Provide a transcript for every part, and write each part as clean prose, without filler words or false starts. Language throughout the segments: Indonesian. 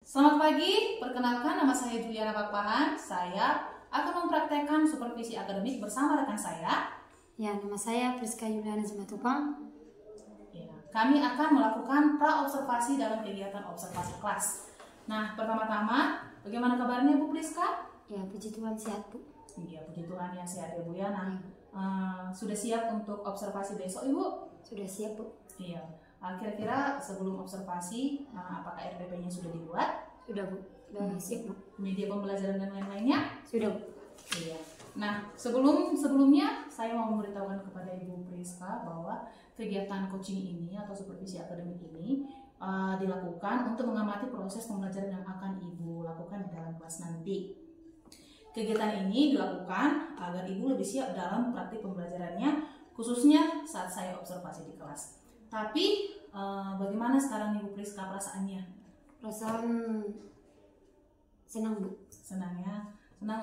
Selamat pagi, perkenalkan nama saya Juliana Pakpahan. Saya akan mempraktekkan supervisi akademik bersama rekan saya. Ya, nama saya Priska Yuliana Simatupang. Ya, kami akan melakukan pra-observasi dalam kegiatan observasi kelas. Nah, pertama-tama, bagaimana kabarnya Bu Priska? Ya, puji Tuhan sehat, Bu. Iya, puji Tuhan ya sehat ya Bu ya. Nah, sudah siap untuk observasi besok Ibu? Sudah siap, Bu. Iya. Kira-kira sebelum observasi, apakah RPP-nya sudah dibuat? Sudah, Bu. Sudah siap, Bu. Media pembelajaran dan lain-lainnya? Sudah, Bu. Iya. Nah, sebelumnya saya mau memberitahukan kepada Ibu Priska bahwa kegiatan coaching ini atau supervisi akademik ini dilakukan untuk mengamati proses pembelajaran yang akan Ibu lakukan di dalam kelas nanti. Kegiatan ini dilakukan agar Ibu lebih siap dalam praktik pembelajarannya, khususnya saat saya observasi di kelas. Tapi bagaimana sekarang Ibu Priska perasaannya? Perasaan senang, Bu. Senang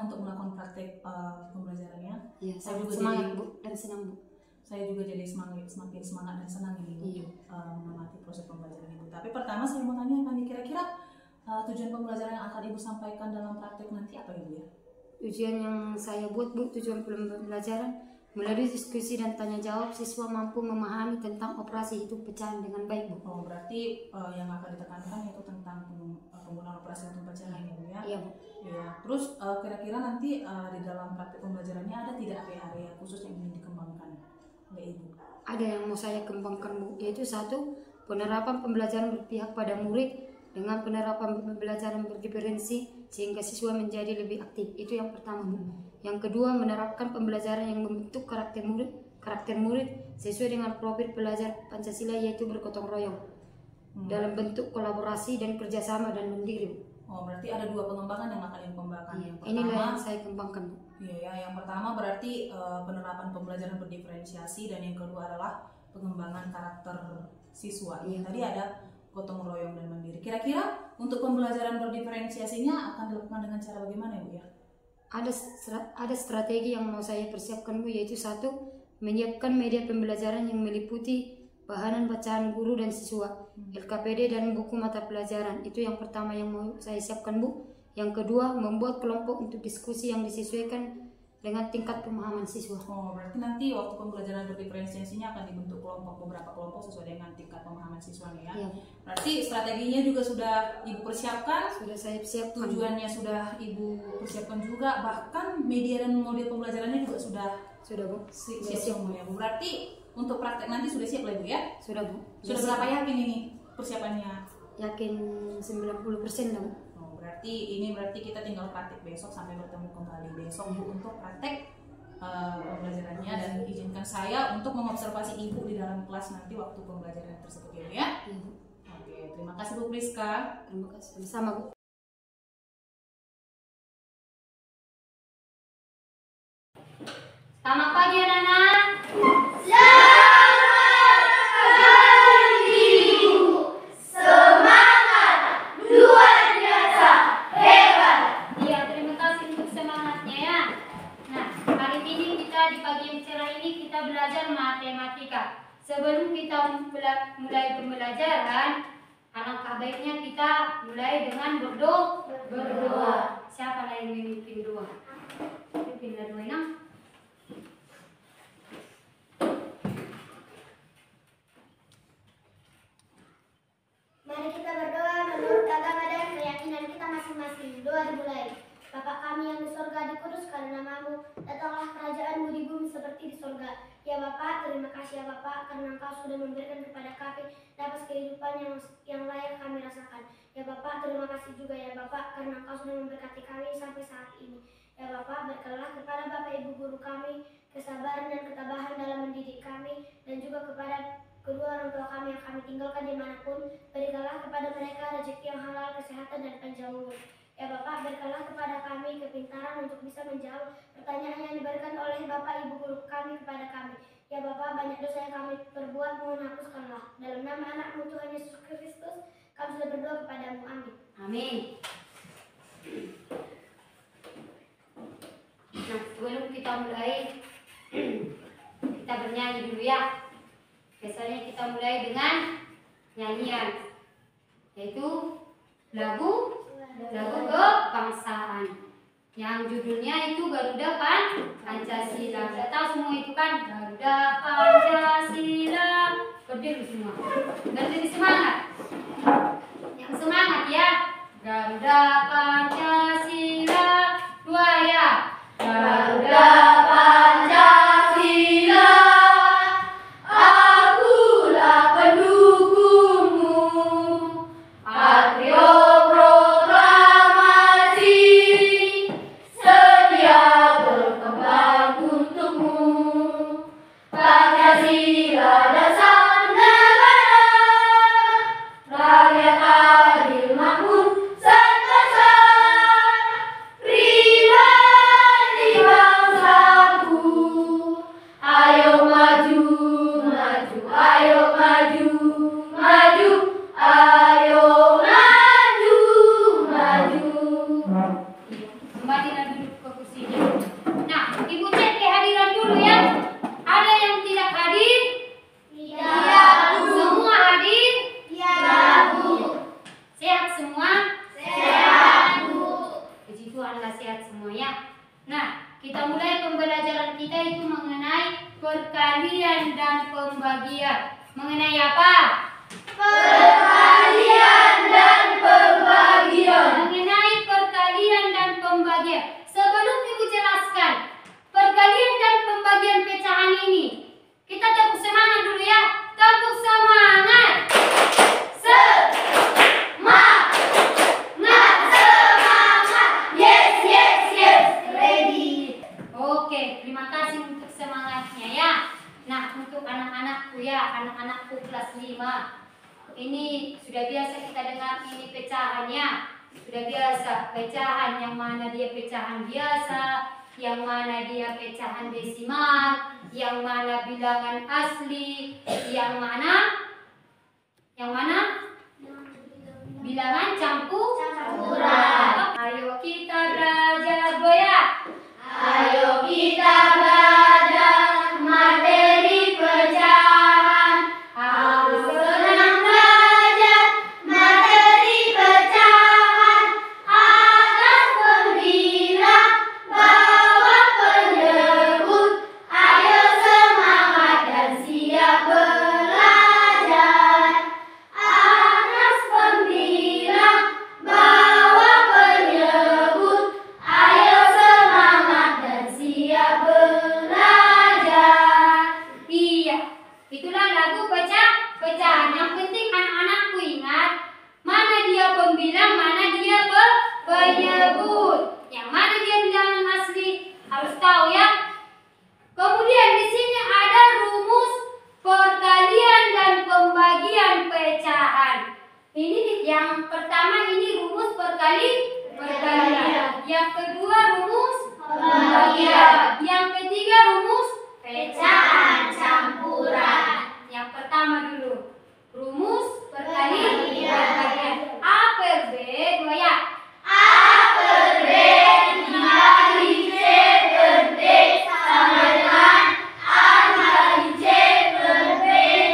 untuk melakukan praktik pembelajarannya. Ya, Saya juga semangat, Bu, dan senang, Bu. Saya juga jadi semakin semangat dan senang ini mengamati proses pembelajaran Ibu. Tapi pertama saya mau tanya, kira-kira tujuan pembelajaran yang akan Ibu sampaikan dalam praktik nanti apa Ibu ya? Tujuan yang saya buat, Bu, tujuan pembelajaran melalui diskusi dan tanya jawab, siswa mampu memahami tentang operasi hitung pecahan dengan baik, Bu. Oh, berarti yang akan ditekankan yaitu tentang penggunaan operasi hitung pecahan ya Bu ya? Iya, Bu. Ya. Terus kira-kira nanti di dalam praktik pembelajarannya ada tidak area khusus yang ingin dikembangkan oleh Ibu? Ada yang mau saya kembangkan, Bu, yaitu satu, penerapan pembelajaran berpihak pada murid dengan penerapan pembelajaran berdiferensi sehingga siswa menjadi lebih aktif. Itu yang pertama, Bu. Yang kedua, menerapkan pembelajaran yang membentuk karakter murid sesuai dengan profil pelajar Pancasila, yaitu bergotong royong dalam bentuk kolaborasi dan kerjasama dan mandiri. Oh, berarti ada dua pengembangan yang akan dikembangkan. Iya, Yang pertama, inilah yang saya kembangkan, Bu. Iya ya, yang pertama berarti penerapan pembelajaran berdiferensiasi dan yang kedua adalah pengembangan karakter siswa. Iya. Tadi ada gotong royong dan mandiri. Kira-kira untuk pembelajaran berdiferensiasinya akan dilakukan dengan cara bagaimana ya Bu ya? Ada strategi yang mau saya persiapkan, Bu, yaitu satu, menyiapkan media pembelajaran yang meliputi bahanan bacaan guru dan siswa, LKPD dan buku mata pelajaran. Itu yang pertama yang mau saya siapkan, Bu. Yang kedua, membuat kelompok untuk diskusi yang disesuaikan dengan tingkat pemahaman siswa. Oh, berarti nanti waktu pembelajaran berdiferensiasinya akan dibentuk beberapa kelompok sesuai dengan tingkat pemahaman siswa ya. Iya. Berarti strateginya juga sudah Ibu persiapkan, Sudah saya siapkan. tujuannya sudah Ibu persiapkan juga, bahkan media dan model pembelajarannya juga sudah Bu. siap semua ya Bu. Berarti untuk praktek nanti sudah siap lah Ibu ya? Sudah, Bu. Sudah berapa yakin ini persiapannya? Yakin 90% lah, Bu. Berarti kita tinggal praktek besok sampai bertemu kembali besok Bu untuk praktek pembelajarannya, dan izinkan saya untuk mengobservasi Ibu di dalam kelas nanti waktu pembelajaran tersebut ya Bu ya. Oke, terima kasih Bu Priska. Terima kasih sama, Bu. Selamat pagi anak-anak. Belajar matematika. Sebelum kita mulai pembelajaran, alangkah baiknya kita mulai dengan berdoa. Siapa yang memimpin doa? Pimpinlah doa ya. Mari kita berdoa menurut agama dan keyakinan kita masing-masing. Doa dimulai. Bapa kami yang di sorga, dikuduskan namamu, datanglah kerajaanmu di bumi seperti di sorga. Ya Bapa, terima kasih ya Bapa, karena Engkau sudah memberikan kepada kami nafas kehidupan yang layak kami rasakan. Ya Bapa, terima kasih juga ya Bapa, karena Engkau sudah memberkati kami sampai saat ini. Ya Bapa, berkatlah kepada Bapak Ibu guru kami, kesabaran dan ketabahan dalam mendidik kami, dan juga kepada kedua orang tua kami yang kami tinggalkan dimanapun. Berikanlah kepada mereka rezeki yang halal, kesehatan dan panjang umur. Ya Bapak, berkatlah kepada kami kepintaran untuk bisa menjawab pertanyaan yang diberikan oleh Bapak Ibu guru kami kepada kami. Ya Bapak, banyak dosa yang kami perbuat, mohon hapuskanlah. Dalam nama anak-Mu Tuhan Yesus Kristus, kami sudah berdoa kepadamu. Amin. Amin. Nah, sebelum kita mulai, kita bernyanyi dulu ya. Biasanya kita mulai dengan nyanyian, yaitu lagu lagu kebangsaan yang judulnya itu Garuda Pancasila. Udah tahu semua itu kan? Garuda Pancasila. Berdiri semua. Berdiri semangat. Yang semangat ya. Garuda Pancasila. Dua ya. Garuda Pancasila. Akulah pendukungmu. Patrio proklamasi. Sedia berkembang untukmu. Pancasila dasar negara. Rakyat adil makmur sentosa. Pribadi bangsaku. Ayo maju, maju, ayo maju, maju, ayo maju, maju. Kembali duduk ke kursinya. Nah, Ibu cek kehadiran dulu ya. Ada yang tidak hadir? Tidak. Semua hadir? Tidak, Bu. Sehat semua? Sehat, Bu. Puji Tuhan lah sehat semua ya. Nah, kita mulai pembelajaran kita itu mengenai perkalian dan pembagian. Mengenai apa? Perkalian dan pembagian. Mengenai perkalian dan pembagian. Sebelum Ibu jelaskan perkalian dan pembagian pecahan ini, kita tepuk semangat dulu ya. Tepuk semangat. Semangat. Semangat. Yes, yes, yes. Ready. Oke, terima kasih untuk semangatnya ya. Nah, untuk anak-anakku ya, anak-anakku kelas 5. Ini sudah biasa kita dengar ini pecahannya. Sudah biasa pecahan, yang mana dia pecahan biasa, yang mana dia pecahan desimal, yang mana bilangan asli, yang mana bilangan campuran. Ayo kita belajar goyah. Ayo kita belajar materi pecahan. Aku senang belajar materi pecahan. Atas gembira bawa penyebut. Ayo semangat dan siap belajar. Atas gembira bawa penyebut. Ayo semangat dan siap belajar. Iya, itulah lagu pecahan. Yang penting anak-anakku ingat mana dia pembilang, mana dia penyebut. Yang mana dia bilangan asli harus tahu ya. Kemudian di sini ada rumus perkalian dan pembagian pecahan. Ini yang pertama, ini rumus perkalian. Yang kedua rumus pembagian. Yang ketiga rumus pecahan campuran. Yang pertama dulu rumus perkalian. A per B goyah. A per B dibagi C per D sama dengan A dibagi C per B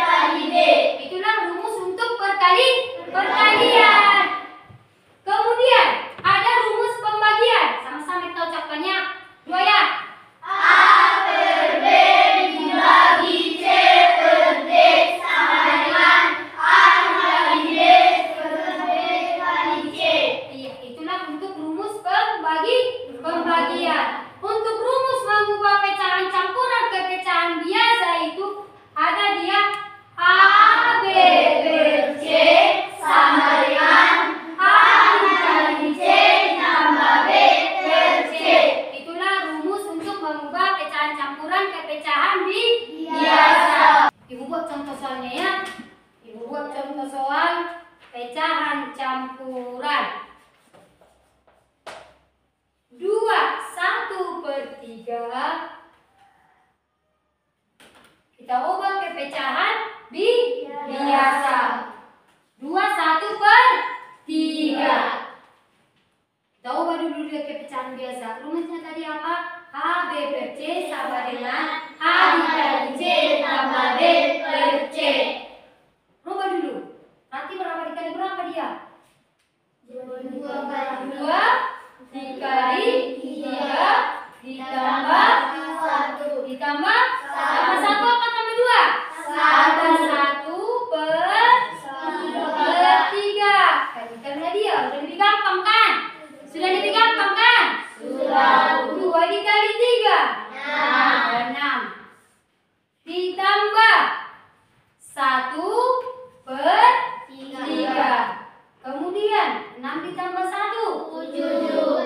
kali D. Itulah rumus untuk perkalian. Kemudian ada rumus pembagian. Sama-sama kita ucapkannya. Goyah. A per B dibagi C per D sama dengan A dibagi D per B kali C. Iya, itulah untuk rumus pembagian. Untuk rumus mengubah pecahan campuran ke pecahan biasa itu ada dia A B per C sama dengan A dibagi C tambah B per C. Itulah rumus untuk mengubah pecahan campuran ke pecahan biasa. Ibu buat contoh soalnya ya. Ibu buat contoh soal pecahan campuran. 2 1/3 kita ubah ke pecahan biasa. 2 1/3 kita ubah dulu dia ke pecahan biasa. Rumusnya tadi apa? A B per C sama dengan A dikali C tambah B per C. Rubah dulu. Nanti berapa dikali berapa dia? 2/3. 6. Ditambah 1/3. Kemudian 6 ditambah 1. 7/3.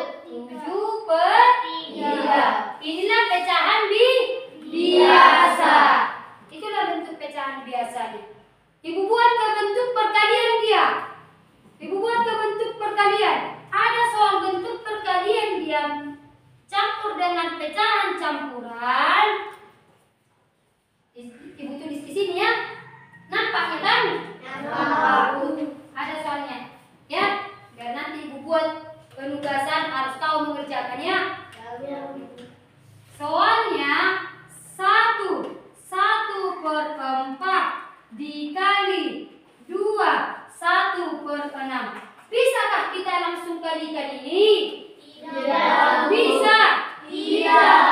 Inilah pecahan biasa. Itulah bentuk pecahan biasanya. Ibu buat ke bentuk perkalian dia. Ibu buat ke bentuk perkalian. Ada soal bentuk perkalian dia campur dengan pecahan campuran. Ibu tulis di sini ya. Nampaknya kan? Nampak. Ada soalnya. Ya, biar nanti ibu buat penugasan harus tahu mengerjakannya. Soalnya 1/4 dikali 2 1/6. Bisakah kita langsung kalikan ini? Tidak. Bisa? Tidak.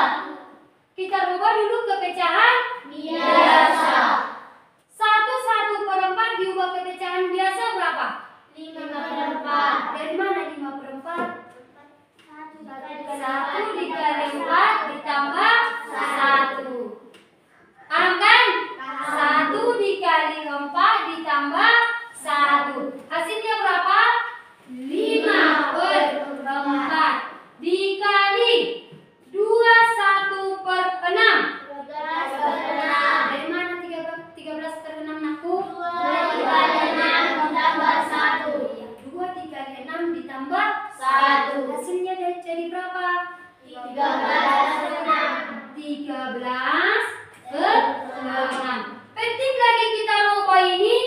Kita rubah dulu ke pecahan Biasa. 1/4 diubah ke pecahan biasa berapa? 5/4. Dari mana 5/4? 1 1 dikali 4 ditambah 1. Paham kan? 1 dikali 4 ditambah 1. Hasilnya berapa? 5/4 dikali 2 1/6. 12/6. Dari mana 13/6 nakku? 2 dikali 6 ditambah 1. 2 dikali 6 ditambah 1. Hasilnya jadi berapa? 13/6. 13/6. Penting lagi kita rubah ini?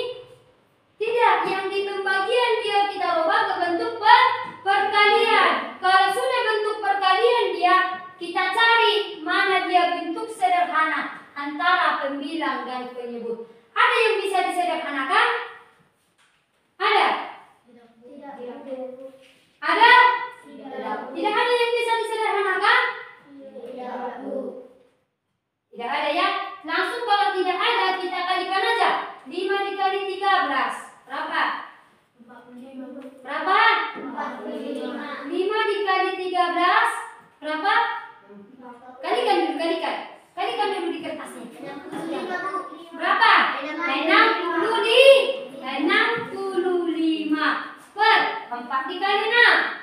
Tidak, yang di pembagian dia kita rubah ke bentuk perkalian. Kalau sudah bentuk perkalian dia, kita cari mana dia bentuk sederhana antara pembilang dan penyebut. Ada yang bisa disederhanakan? Ada? Ada? Tidak ada yang bisa disederhanakan? Tidak ada ya? Langsung kalau tidak ada kita kalikan aja. 5 dikali 13 berapa? Berapa? 5 dikali 13 berapa? Kalikan dulu, kalikan. Kalikan dulu di kertasnya. Berapa? 65 per 4 dikali 6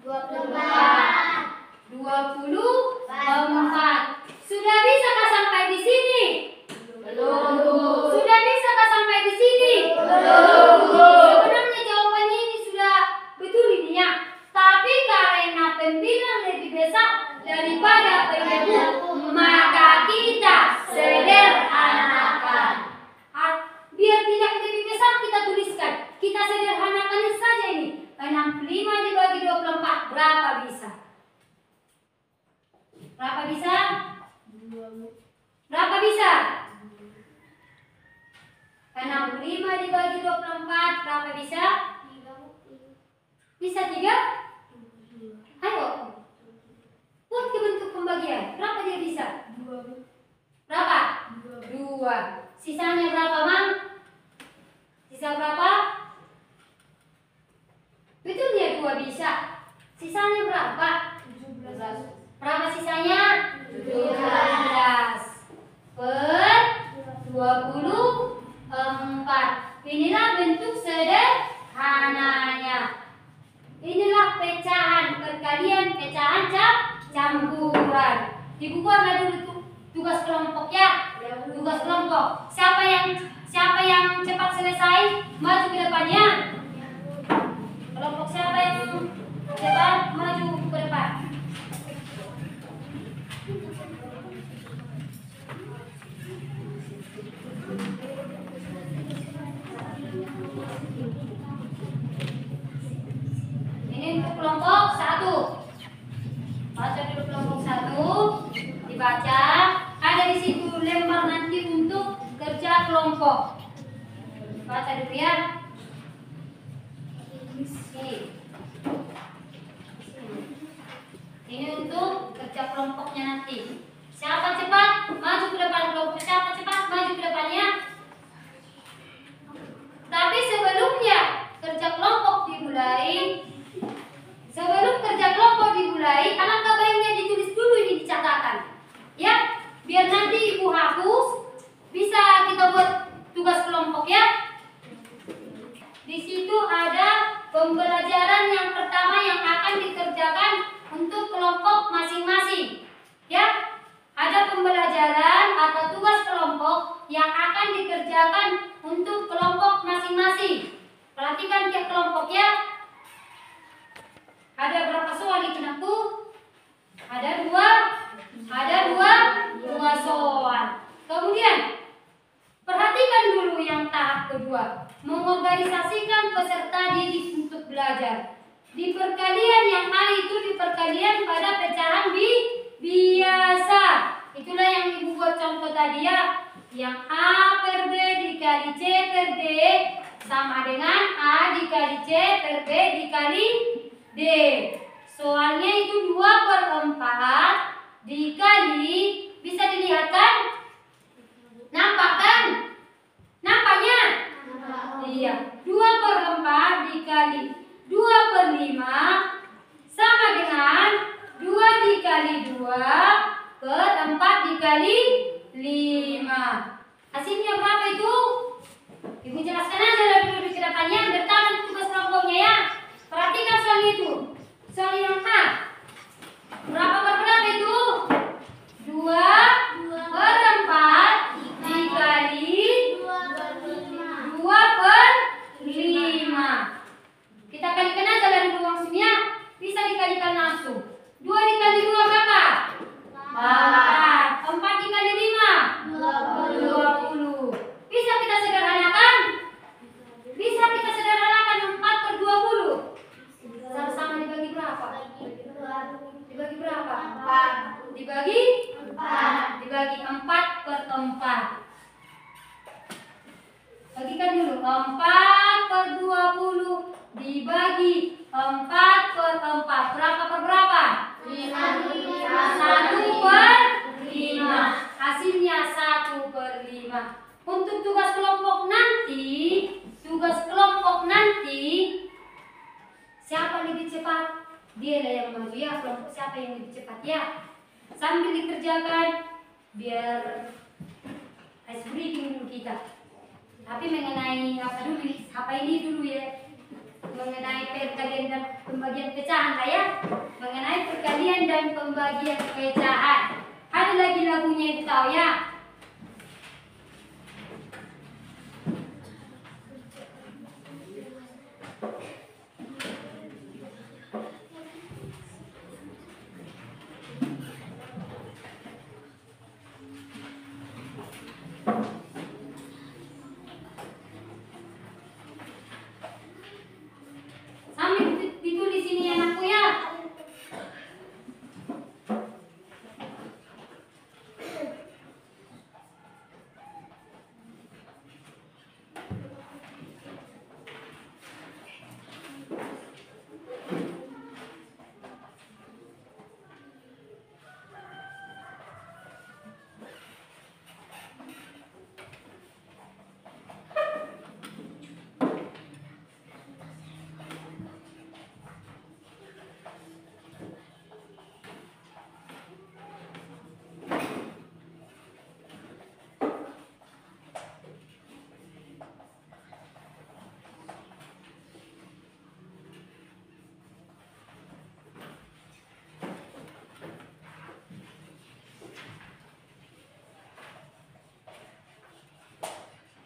24. Sudah bisakah sampai di sini? Belum. Sudah bisakah sampai di sini? Belum. Sebenarnya jawabannya ini sudah betul ini ya. Tapi karena pembilang lebih besar daripada penyebut, maka kita sederhanakan. Biar tidak lebih besar kita tuliskan. Kita sederhanakan saja ini. 65 dibagi 24 berapa bisa? Berapa bisa? Berapa bisa? 65 dibagi 24 berapa bisa? Bisa 3? Ayo. Buat ke bentuk pembagian. Berapa dia bisa? Berapa? 2. Sisanya berapa, Mang? Sisa berapa? Betul ya 2 bisa. Sisanya berapa? 17. Berapa sisanya? 17 per 24. Inilah bentuk sederhananya. Inilah pecahan perkalian, pecahan campuran. Ibu buatlah dulu tugas kelompok ya. Tugas kelompok. Siapa yang cepat selesai maju ke depannya. Kelompok siapa yang cepat maju ke depan. Ini untuk kelompok 1. Baca dulu kelompok 1, dibaca. Ada di situ lembar nanti untuk kerja kelompok. Baca dulu ya. Ini untuk kerja kelompoknya nanti. Siapa cepat maju ke depan kelompok? Siapa cepat maju ke depannya? Tapi sebelumnya kerja kelompok dimulai. Sebelum kerja kelompok dimulai, alangkah baiknya ditulis dulu ini di catatan. dikerjakan untuk kelompok masing-masing. Perhatikan tiap kelompok ya. Ada berapa soal itu nakku? Ada dua soal. Kemudian perhatikan dulu yang tahap kedua, mengorganisasikan peserta didik untuk belajar. Di perkalian yang A itu di perkalian pada pecahan biasa. Itulah yang ibu buat contoh tadi ya. Yang A per B dikali C per D sama dengan A dikali C per B dikali D. Soalnya itu 2/4 dikali, bisa dilihat kan? Nampak kan? Nampaknya? Iya, 2/4 dikali 2/5 sama dengan 2 dikali 2/4 dikali 5. Hasilnya berapa itu? Ibu jelaskan aja dulu di kedepannya, bertangan tugas kelompoknya ya. Perhatikan soal itu. Soal yang A. Berapa per berapa itu? 2/4 dikali 2/5. Kita kalikan aja dari langsung ya. Bisa dikalikan langsung. 2 dikali 2 berapa? 4. 4 dikali 5? 20. Bisa kita sederhanakan? Bisa kita sederhanakan 4/20. Sama-sama dibagi berapa? Dibagi berapa? 4. Dibagi 4. Dibagi 4/4. Bagikan dulu. 4/20 dibagi 4/4. Berapa per berapa? 1/5. Hasilnya 1/5. Untuk tugas kelompok nanti, siapa lebih cepat? Dia lah yang maju ya. Kelompok siapa yang lebih cepat ya? Sambil dikerjakan biar ice breaking dulu kita. Tapi mengenai apa ini dulu ya. Mengenai perkalian dan pembagian pecahan lah ya. Mengenai perkalian dan pembagian pecahan. Ada lagi lagunya itu tahu ya. Ditulis ini anakku ya.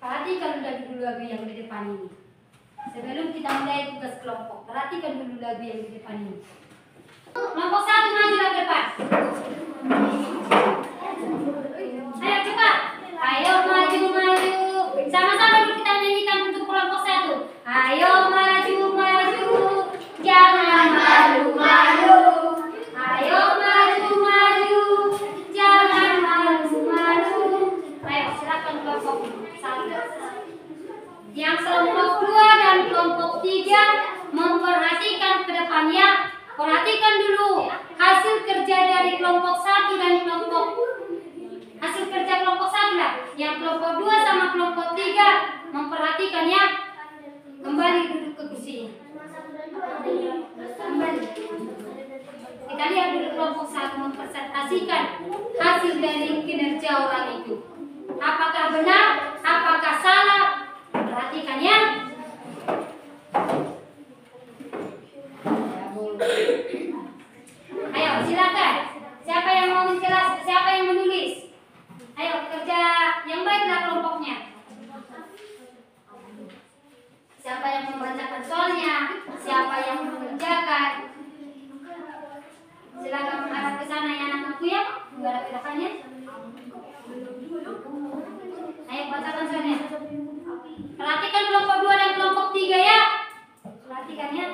Perhatikan dulu lagu yang di depan ini. Sebelum kita mulai tugas kelompok, perhatikan dulu lagu yang di depan ini. Kelompok 1 maju ke depan. Ayo cepat. Ayo maju. Sama-sama dulu kita nyanyikan untuk kelompok 1. Ayo maju. Jangan malu-malu. Ayo maju. Jangan malu-malu. Ayo silakan kelompok 1. Yang kelompok 2 dan kelompok 3 memperhatikan ke depannya. Perhatikan dulu hasil kerja dari kelompok 1 dan hasil kerja kelompok 1 lah. Yang kelompok 2 sama kelompok 3 memperhatikan ya. Kembali duduk ke kursinya. Kembali. Kita lihat dulu kelompok 1 mempresentasikan hasil dari kinerja orang itu. Apakah benar? Apakah salah? Perhatikan ya. Ayo silakan. Siapa yang mau menjelaskan? Siapa yang menulis? Ayo kerja yang baiklah kelompoknya. soalnya. Siapa yang mengerjakan? Silakan menghadap ke sana ya anak-anakku ya. Menghadap ke depannya. Ayo bacakan soalnya. Perhatikan kelompok 2 dan kelompok 3 ya. Perhatikan ya.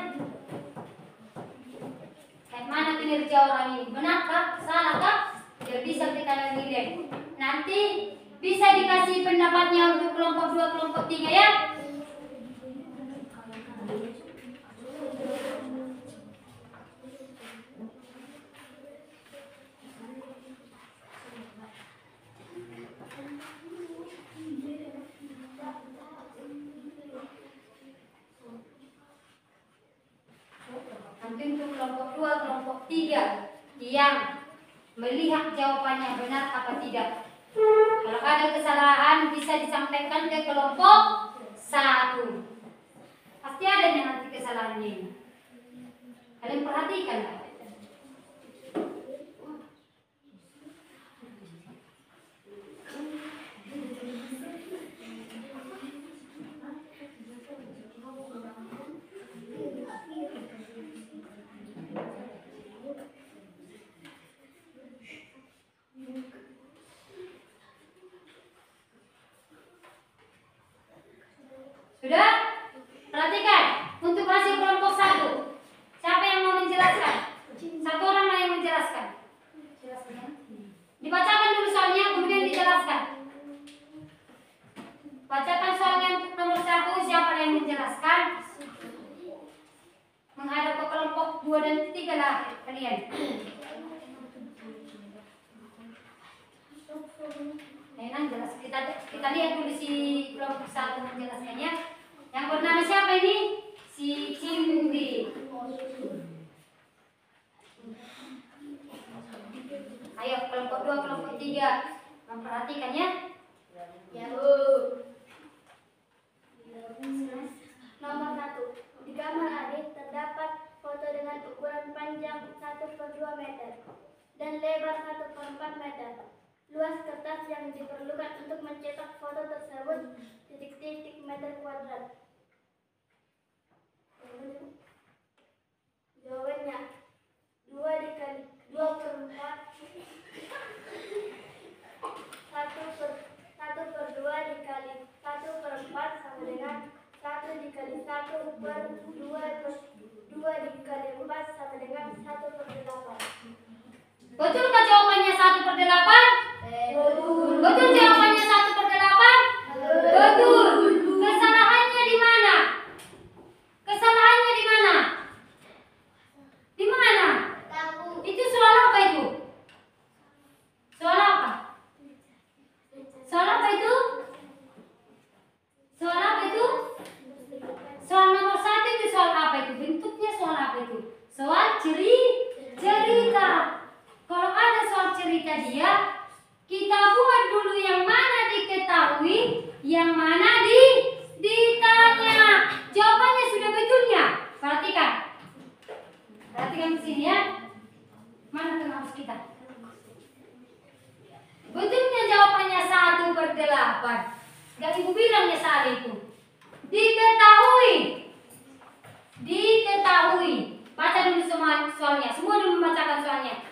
Kayak mana kinerja orang ini? Benarkah? Salahkah? Biar bisa kita nilai. Nanti bisa dikasih pendapatnya untuk kelompok 2, kelompok 3 ya. Nanti untuk kelompok 2, kelompok 3 yang melihat jawabannya benar apa tidak. Kalau ada kesalahan bisa disampaikan ke kelompok 1. Pasti adanya nanti kesalahannya. Kalian perhatikan. Sudah? Perhatikan. Untuk hasil kelompok 1. Siapa yang mau menjelaskan? Satu orang lah yang menjelaskan. Dibacakan dulu soalnya, kemudian dijelaskan. Bacakan soalnya untuk nomor 1. Siapa yang menjelaskan? Menghadap ke kelompok 2 dan 3 lah kalian. Enak jelas. Kita lihat dulu si kelompok 1 menjelaskannya. Yang bernama siapa ini? Si Cindi. Ayo kelompok 2, kelompok 3 memperhatikan ya. Ya Bu. Nomor 1. Di kamar adik terdapat foto dengan ukuran panjang 1/2 meter dan lebar 1/4 meter. Luas kertas yang diperlukan untuk mencetak foto tersebut titik-titik meter kuadrat. Jawabannya 2 dikali 2/4 1/2 dikali 1/4 sama dengan 1 dikali 1/2 dikali 4 sama dengan 1/8. Betulkah jawabannya 1/8? Betul. Betul jawabannya 1/8? Betul. Kesalahannya di mana? Kesalahannya di mana? Di mana? Tahu. Itu soal apa itu? Soal apa? Soal apa itu? Soal apa itu? Soal nomor 1 itu soal apa itu? Bentuknya soal apa itu? Soal cerita. Kalau ada soal cerita dia, kita buat dulu yang mana diketahui, yang mana ditanya. Jawabannya sudah betulnya. Perhatikan. Perhatikan di sini ya. Mana tengah kita? Betulnya jawabannya 1/8. Gak ibu bilangnya salah itu. Diketahui. Baca dulu semua soalnya. Semua dulu membacakan soalnya.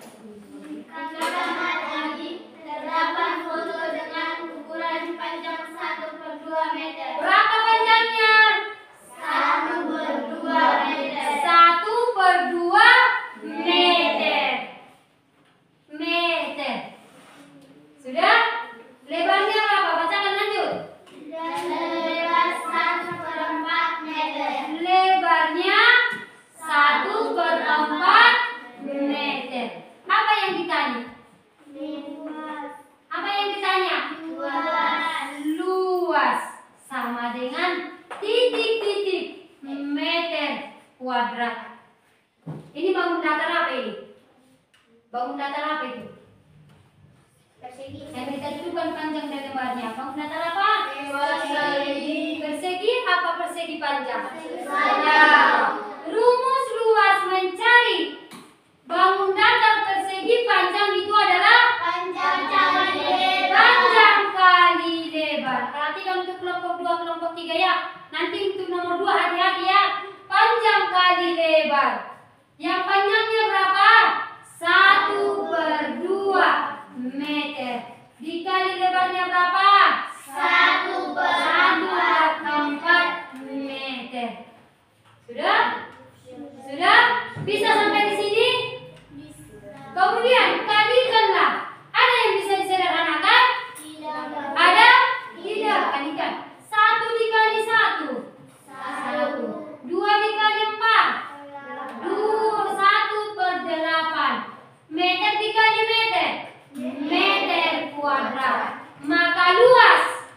Kamar adik terdapat foto dengan ukuran panjang 1/2 meter. Berapa panjangnya? 1/2 meter. 1/2 meter. Sudah? Lebarnya berapa? Bacakan lanjut. Dan lebar 1/4 meter. Lebarnya 1/4 meter. Apa yang ditanya? Luas. Apa yang ditanya? Luas sama dengan titik-titik meter kuadrat. Ini bangun datar apa ini? Bangun datar apa itu? Persegi. Yang kita tentukan panjang dan lebarnya. Bangun datar apa? Persegi. Persegi apa persegi panjang? Panjang. Rumus luas mencari bangun datar persegi panjang itu adalah Panjang kali lebar. panjang kali lebar. Perhatikan untuk kelompok 2, kelompok 3 ya. Nanti untuk nomor 2 hati-hati ya. panjang kali lebar. Yang panjangnya berapa? 1/2 meter. Dikali lebarnya berapa? 1/4 meter. Sudah? Sudah? Bisa sampai di sini? Kemudian kalikanlah. Ada yang bisa disederhanakan? Ada? Tidak. Kalikan. 1 dikali 1. 1. 2 dikali 4. 1/8. Meter dikali meter. Meter kuadrat. Maka luas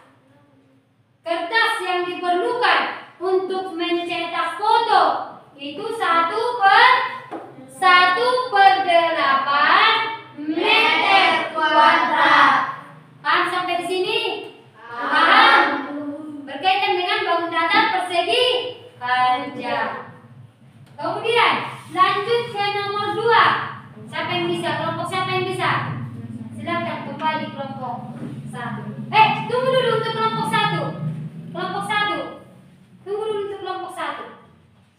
kertas yang diperlukan untuk mencetak foto itu 1/8 meter kuadrat. Paham sampai di sini? Paham? Berkaitan dengan bangun datar persegi panjang. Kemudian lanjut ke nomor 2. Siapa yang bisa? Kelompok siapa yang bisa? Silakan kembali kelompok 1. Tunggu dulu untuk kelompok 1. Kelompok 1. Tunggu dulu untuk kelompok 1.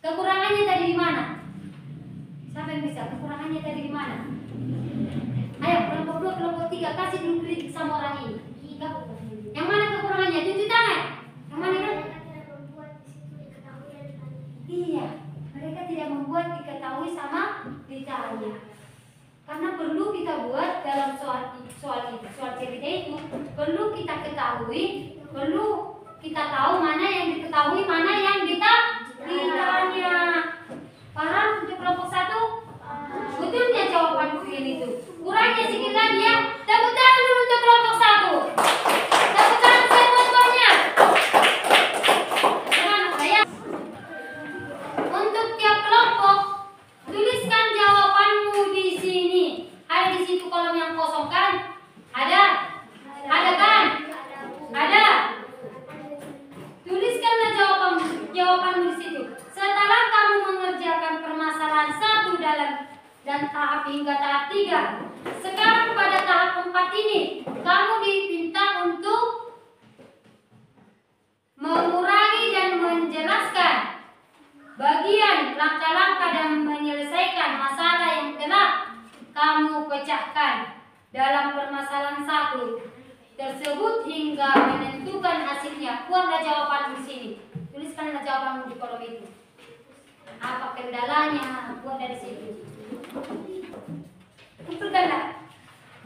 Kekurangannya tadi di mana? Siapa yang bisa? Kekurangannya tadi di mana? Ayo kelompok 2, kelompok 3 kasih dulu kritik sama orang ini. Yang mana kekurangannya? Cuci tangan. Yang mana kan? Iya, mereka tidak membuat diketahui sama ditanya. Karena perlu kita buat dalam soal cerita itu, perlu kita ketahui, perlu kita tahu mana yang diketahui, mana yang ditanya. Paham untuk kelompok 1? Betulnya jawaban ini itu. Kurangnya sedikit lagi ya. Tepuk tangan dulu untuk kelompok 1. Tepuk tangan semuanya. Untuk tiap kelompok, tuliskan jawabanmu di sini. Ada di situ kolom yang kosong kan? Ada? Ada kan? Ada. Tuliskanlah jawabanmu di situ. Setelah kamu mengerjakan permasalahan 1 dan tahap hingga tahap 3, sekarang pada tahap 4 ini, kamu diminta untuk mengurangi dan menjelaskan bagian langkah-langkah dan menyelesaikan masalah yang telah kamu pecahkan dalam permasalahan 1 tersebut hingga menentukan hasilnya. Buatlah jawabanmu di sini. Tuliskanlah jawabanmu di kolom itu. Apa kendalanya? Buat dari situ. Kumpulkanlah.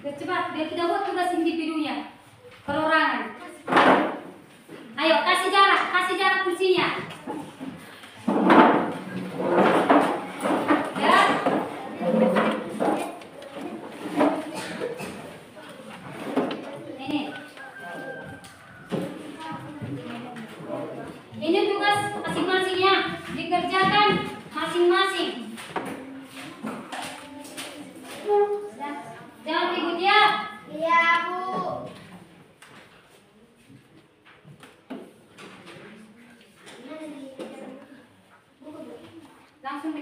Biar cepat, biar kita buat tugas individunya. Perorangan. Ayo kasih jarak kursinya. Ya. Ini tugas masing-masingnya dikerjakan masing-masing. Jangan ribut ya. Iya, Bu. Langsung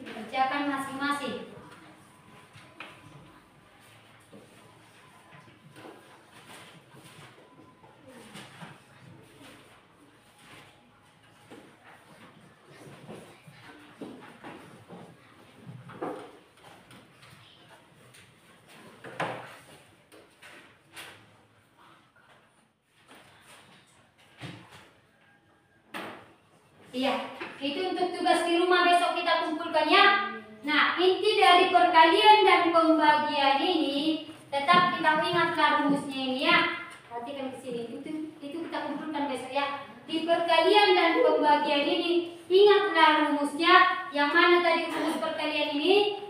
dikerjakan masing-masing. Iya, itu untuk tugas di rumah besok kita kumpulkan ya. Nah, inti dari perkalian dan pembagian ini tetap kita ingatlah rumusnya ini ya. Perhatikan ke sini. Itu kita kumpulkan besok ya. Di perkalian dan pembagian ini ingatlah rumusnya. Yang mana tadi rumus perkalian ini?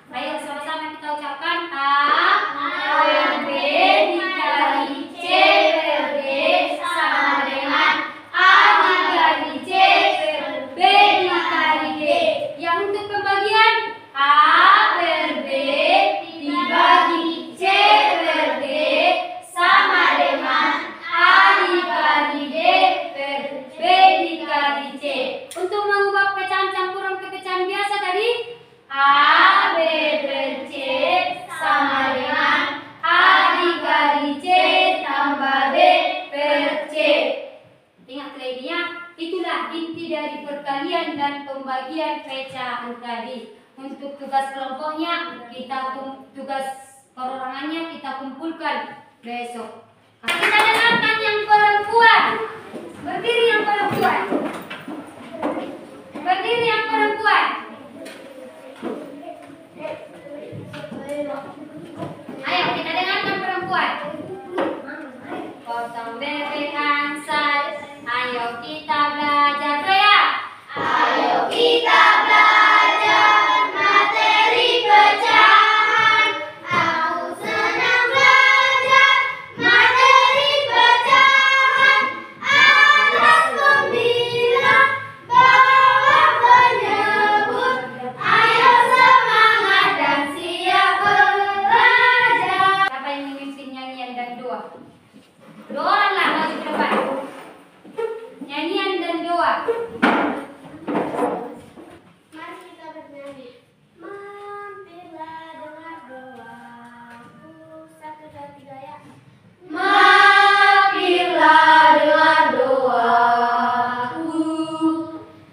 Ayo sama-sama kita ucapkan A per B dikali C per D sama dengan A dikali C per B dikali D. Yang untuk pembagian A per B dibagi C per D sama dengan A dikali D per B dikali C. Untuk mengubah pecahan campuran ke pecahan biasa tadi A untuk tugas kelompoknya, tugas perorangannya kita kumpulkan besok. Kita dengarkan yang perempuan. Berdiri yang perempuan. Berdiri yang perempuan. Ayo kita dengarkan perempuan. Potong bebek ansai. Ayo kita belajar ya. Ayo kita belajar materi pecahan. Aku senang belajar materi pecahan. Atas pembilang, bawah penyebut. Ayo semangat dan siap belajar. Siapa yang memimpin nyanyian dan doa? Dua orang lah maju ke depan. Nyanyian dan doa. Mari kita bernyanyi. Mampirlah dengar doaku. 1, 2, 3 ya. Mampirlah dengar doaku,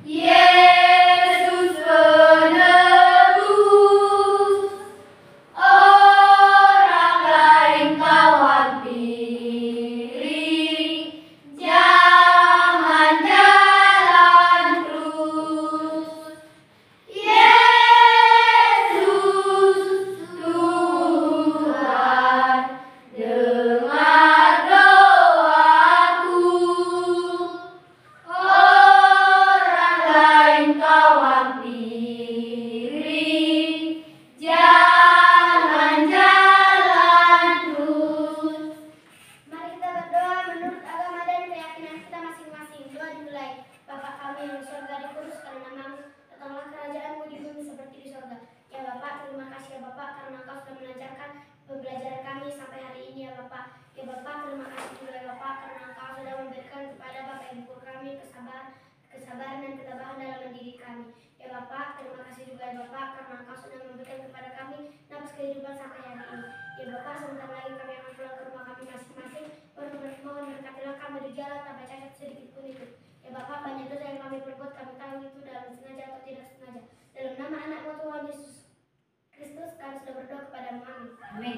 Yesus penebus. Orang lain kau hampiri, jangan jalan terus. Yesus Tuhan, dengar doaku. Orang lain kau hampiri, jangan jalan terus. Mari kita berdoa menurut agama dan keyakinan kita masing-masing. Doa dimulai. Bapa kami yang di surga, dikuduskan namamu. Datanglah kerajaanmu di bumi seperti di surga. Ya Bapak, terima kasih ya Bapak karena Engkau sudah melancarkan pembelajaran kami sampai hari ini ya Bapak. Ya Bapak, terima kasih juga ya Bapak karena Engkau sudah memberikan kepada Bapak Ibu kami kesabaran dan ketabahan dalam mendidik kami. Ya Bapak, terima kasih juga ya Bapak karena Engkau sudah memberikan kepada kami nafas kehidupan sampai hari ini. Ya Bapak, sebentar lagi kami akan pulang ke rumah kami masing-masing. Mohon berkatilah kami di jalan tanpa cacat sedikit pun itu. Ya Bapak, banyak dosa yang kami perbuat, kami tahu itu dalam sengaja atau tidak sengaja. Dalam nama anak-Mu Tuhan Yesus Kristus, kami sudah berdoa kepada-Mu. Amin. Amin.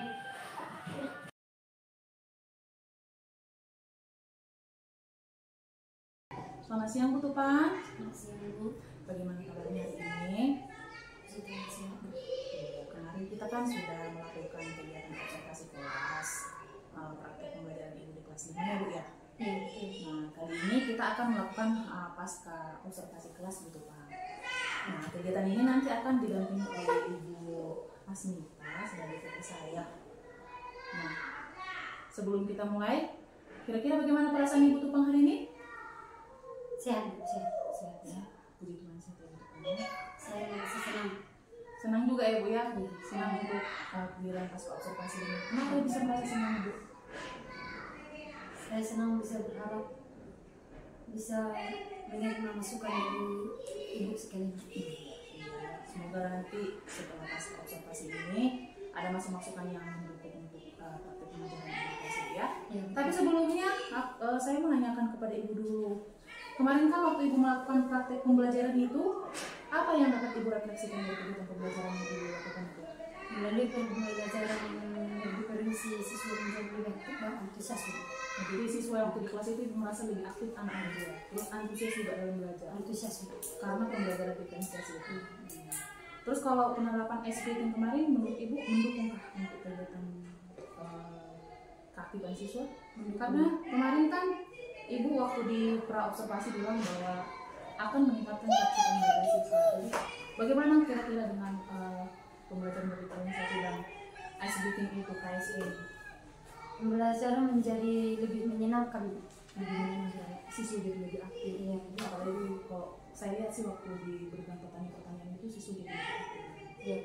Selamat siang Bu Tupan. Bagaimana kabarnya hari ini? Kemarin kita kan sudah melakukan kegiatan observasi kelas, praktek pembelajaran ibu di kelas 5 ya Bu ya? Nah, kali ini kita akan melakukan pasca observasi kelas Bu Tupan. Nah, kegiatan ini nanti akan didampingi oleh Ibu Asmita sebagai VP saya. Nah, sebelum kita mulai, kira-kira bagaimana perasaan Ibu Tupang hari ini? Sehat Ya, puji Tuhan sehat ya Bu Tupang ya. Saya merasa senang. Senang juga ya Bu ya, senang untuk kegiatan pasca observasi ini. Kenapa bisa merasa senang Bu? Saya senang bisa berharap bisa menerima masukan dari ibu sekalian. Semoga nanti setelah pasca observasi ini ada masukan yang mendukung untuk praktek pembelajaran edukasi ya. Tapi sebelumnya saya menanyakan kepada Ibu dulu. Kemarin kan waktu Ibu melakukan praktek pembelajaran itu, apa yang dapat Ibu refleksikan dari kegiatan pembelajaran yang Ibu lakukan itu? Melalui pembelajaran berdiferensi siswa menjadi lebih aktif dan antusias. Jadi siswa yang waktu di kelas itu Ibu merasa lebih aktif anak-anak juga, terus antusias juga dalam belajar. Antusias Karena pembelajaran diferensiasi itu. Terus kalau penerapan SPT kemarin menurut Ibu mendukungkah untuk kegiatan keaktifan siswa? Karena kemarin kan Ibu waktu di pra-observasi bilang bahwa akan meningkatkan keaktifan belajar siswa. Jadi bagaimana kira-kira dengan pembelajaran berdiferensiasi dan SBT itu KSE? Pembelajaran menjadi lebih menyenangkan. Siswa jadi lebih aktif. Iya. Apalagi kalau saya lihat sih waktu diberikan pertanyaan itu siswa jadi lebih aktif. Iya.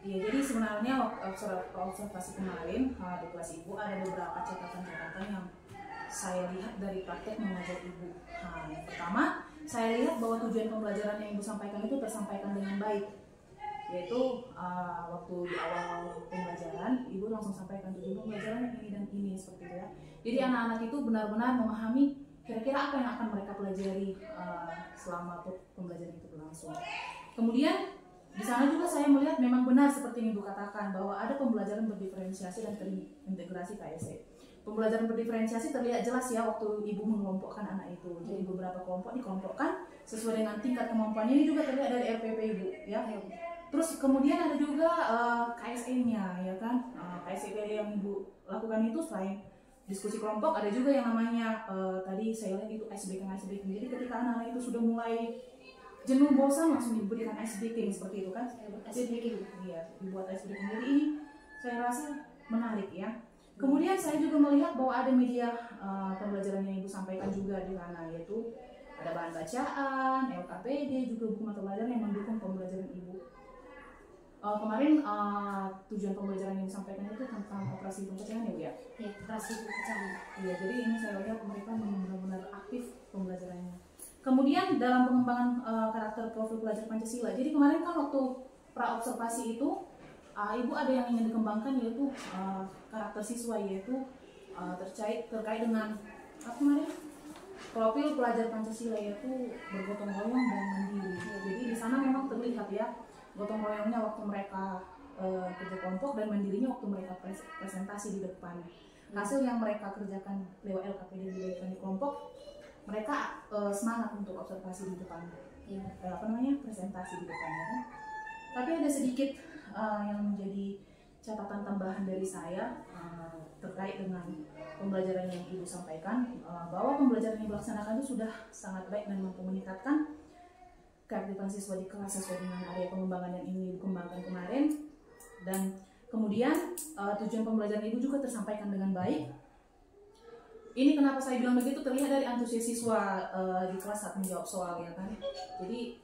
Iya, jadi sebenarnya waktu observasi kemarin di kelas Ibu ada beberapa catatan-catatan yang saya lihat dari praktek mengajar Ibu. Nah, yang pertama, saya lihat bahwa tujuan pembelajaran yang Ibu sampaikan itu tersampaikan dengan baik. Yaitu waktu di awal pembelajaran, Ibu langsung sampaikan tujuan pembelajaran ini dan ini seperti itu ya. Jadi anak-anak itu benar-benar memahami kira-kira apa yang akan mereka pelajari selama pembelajaran itu berlangsung. Kemudian di sana juga saya melihat memang benar seperti yang Ibu katakan bahwa ada pembelajaran berdiferensiasi dan terintegrasi KSE. Pembelajaran berdiferensiasi terlihat jelas ya waktu Ibu mengelompokkan anak itu. Jadi beberapa kelompok dikelompokkan sesuai dengan tingkat kemampuannya. Ini juga terlihat dari RPP Ibu ya. Terus kemudian ada juga KSE-nya ya kan. KSE yang Ibu lakukan itu selain diskusi kelompok ada juga yang namanya tadi saya lihat itu ice breaking. Jadi ketika anak-anak itu sudah mulai jenuh bosan langsung diberikan ice breaking seperti itu kan. Jadi iya, dibuat ice breaking. Jadi ini saya rasa menarik ya. Kemudian saya juga melihat bahwa ada media pembelajaran yang Ibu sampaikan juga di sana, yaitu ada bahan bacaan, LKPD, juga buku mata pelajaran yang mendukung pembelajaran Ibu. Kemarin tujuan pembelajaran yang disampaikan itu tentang operasi pencegahan ya Bu ya? Ya, operasi pencegahan. Iya, jadi ini saya lihat mereka benar-benar aktif pembelajarannya. Kemudian dalam pengembangan karakter profil pelajar Pancasila. Jadi kemarin kan waktu praobservasi itu Ibu ada yang ingin dikembangkan yaitu karakter siswa, yaitu terkait dengan apa kemarin? Profil pelajar Pancasila, yaitu bergotong royong dan mandiri. Jadi di sana memang terlihat ya gotong royongnya waktu mereka kerja kelompok dan mandirinya waktu mereka presentasi di depan. Hasil yang mereka kerjakan lewat LKPD di kelompok, mereka semangat untuk observasi di depan, presentasi di depannya kan. Tapi ada sedikit yang menjadi catatan tambahan dari saya terkait dengan pembelajaran yang Ibu sampaikan, bahwa pembelajaran yang dilaksanakan itu sudah sangat baik dan mampu meningkatkan keaktifan siswa di kelas sesuai dengan area pengembangan yang ingin Ibu kembangkan kemarin. Dan kemudian tujuan pembelajaran Ibu juga tersampaikan dengan baik. Ini kenapa saya bilang begitu, terlihat dari antusias siswa di kelas saat menjawab soal ya kan. Jadi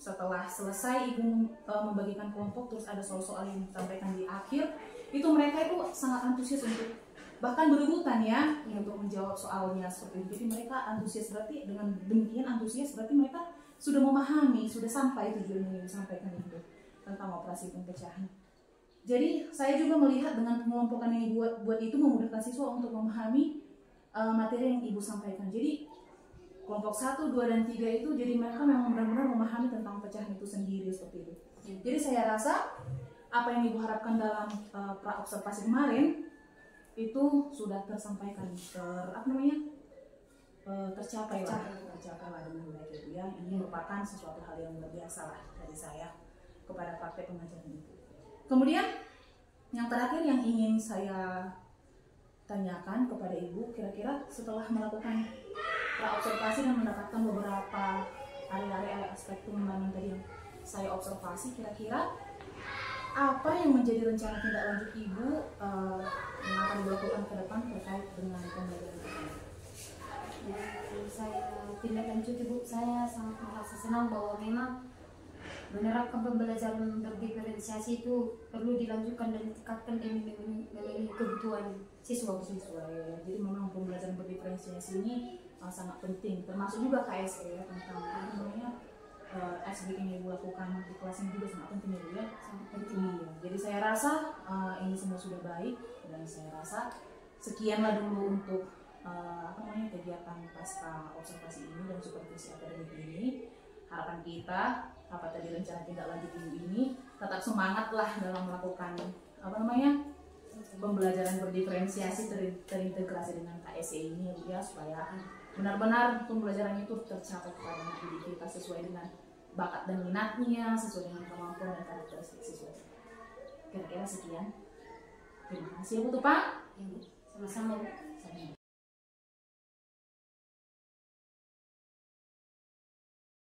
setelah selesai Ibu membagikan kelompok, terus ada soal-soal yang disampaikan di akhir, itu mereka itu sangat antusias untuk bahkan berebutan ya untuk menjawab soalnya seperti itu. Jadi mereka antusias, berarti dengan demikian antusias berarti mereka sudah memahami, sudah sampai tujuan yang disampaikan itu tentang operasi pencegahan. Jadi saya juga melihat dengan pengelompokan yang buat itu memudahkan siswa untuk memahami materi yang Ibu sampaikan. Jadi kelompok 1, 2, dan 3 itu jadi mereka memang benar-benar memahami tentang pecahan itu sendiri seperti itu. Jadi saya rasa apa yang Ibu harapkan dalam praobservasi kemarin itu sudah tersampaikan, tercapai lah dengan baik itu ya. Ini merupakan sesuatu hal yang luar biasa lah dari saya kepada praktek pengajaran itu. Kemudian yang terakhir yang ingin saya tanyakan kepada Ibu, kira-kira setelah melakukan praobservasi dan mendapatkan beberapa area-area aspek pengembangan tadi yang saya observasi, kira-kira apa yang menjadi rencana tindak lanjut Ibu yang akan dilakukan ke depan terkait dengan pembelajaran ini? Saya tindak lanjut Ibu, saya sangat merasa senang bahwa memang menerapkan pembelajaran berdiferensiasi itu perlu dilanjutkan dan ditingkatkan demi memenuhi kebutuhan siswa. Ya. Jadi memang pembelajaran berdiferensiasi ini sangat penting, termasuk juga KSE ya, tentang SBK yang Ibu lakukan di kelas ini juga sangat penting ya Bu ya. Sangat penting ya. Jadi saya rasa ini semua sudah baik, dan saya rasa sekianlah dulu untuk kegiatan pasca observasi ini dan supervisi akademik ini. Harapan kita, apa tadi rencana tindak lanjut Ibu ini, tetap semangatlah dalam melakukan pembelajaran berdiferensiasi terintegrasi dengan KSE ini ya, supaya benar-benar pembelajaran itu tercapai kepada anak didik kita sesuai dengan bakat dan minatnya, sesuai dengan kemampuan dan karakteristik siswa. Kira-kira sekian. Terima kasih ya Bu Tupa. Sama-sama.